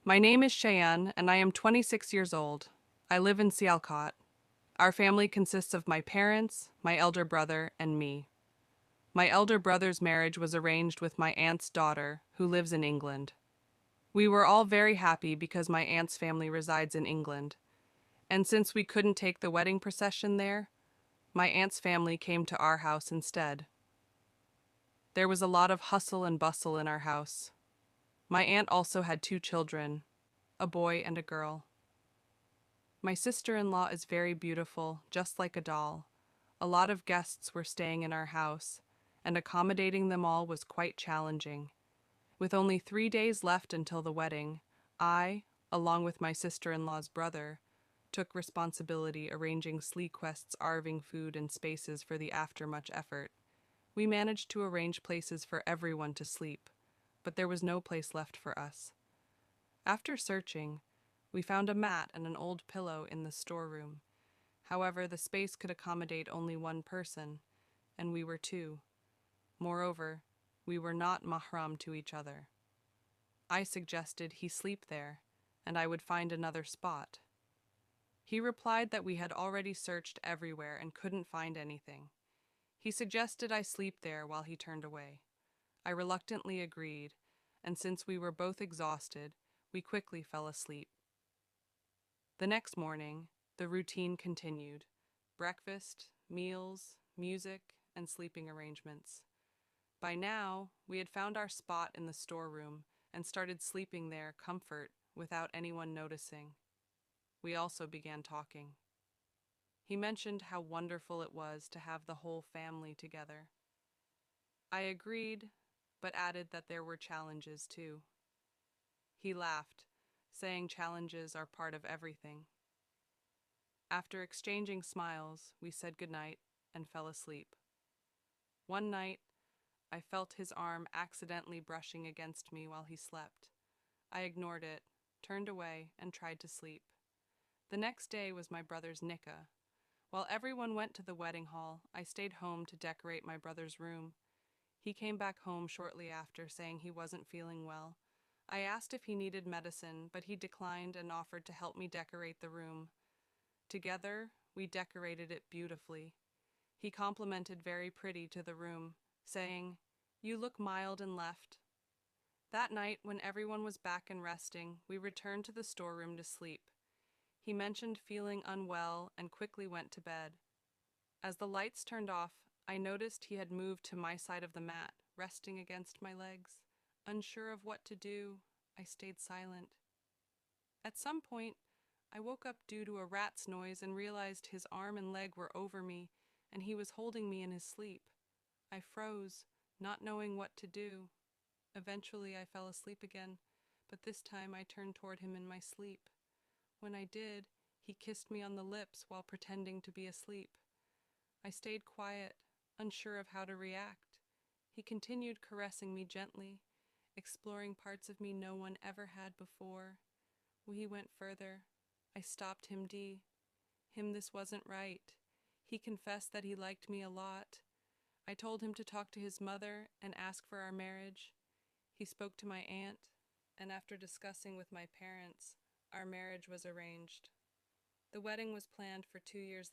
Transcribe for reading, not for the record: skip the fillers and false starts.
My name is Cheyenne, and I am 26 years old. I live in Sialkot. Our family consists of my parents, my elder brother, and me. My elder brother's marriage was arranged with my aunt's daughter, who lives in England. We were all very happy because my aunt's family resides in England, and since we couldn't take the wedding procession there, my aunt's family came to our house instead. There was a lot of hustle and bustle in our house. My aunt also had two children, a boy and a girl. My sister-in-law is very beautiful, just like a doll. A lot of guests were staying in our house, and accommodating them all was quite challenging. With only 3 days left until the wedding, I, along with my sister-in-law's brother, took responsibility arranging SleeQuest's arving food and spaces for the after much effort. We managed to arrange places for everyone to sleep, but there was no place left for us. After searching, we found a mat and an old pillow in the storeroom. However, the space could accommodate only one person, and we were two. Moreover, we were not mahram to each other. I suggested he sleep there, and I would find another spot. He replied that we had already searched everywhere and couldn't find anything. He suggested I sleep there while he turned away. I reluctantly agreed, and since we were both exhausted, we quickly fell asleep. The next morning, the routine continued: breakfast, meals, music, and sleeping arrangements. By now, we had found our spot in the storeroom and started sleeping there comfort without anyone noticing. We also began talking. He mentioned how wonderful it was to have the whole family together. I agreed, but added that there were challenges too. He laughed, saying challenges are part of everything. After exchanging smiles, we said goodnight and fell asleep. One night, I felt his arm accidentally brushing against me while he slept. I ignored it, turned away, and tried to sleep. The next day was my brother's nikah. While everyone went to the wedding hall, I stayed home to decorate my brother's room. He came back home shortly after, saying he wasn't feeling well. I asked if he needed medicine, but he declined and offered to help me decorate the room. Together, we decorated it beautifully. He complimented very pretty to the room, saying, "You look mild and left." That night, when everyone was back and resting, we returned to the storeroom to sleep. He mentioned feeling unwell and quickly went to bed. As the lights turned off, I noticed he had moved to my side of the mat, resting against my legs. Unsure of what to do, I stayed silent. At some point, I woke up due to a rat's noise and realized his arm and leg were over me, and he was holding me in his sleep. I froze, not knowing what to do. Eventually, I fell asleep again, but this time I turned toward him in my sleep. When I did, he kissed me on the lips while pretending to be asleep. I stayed quiet, unsure of how to react. He continued caressing me gently, exploring parts of me no one ever had before. He went further. I stopped him. Him this wasn't right. He confessed that he liked me a lot. I told him to talk to his mother and ask for our marriage. He spoke to my aunt, and after discussing with my parents, our marriage was arranged. The wedding was planned for 2 years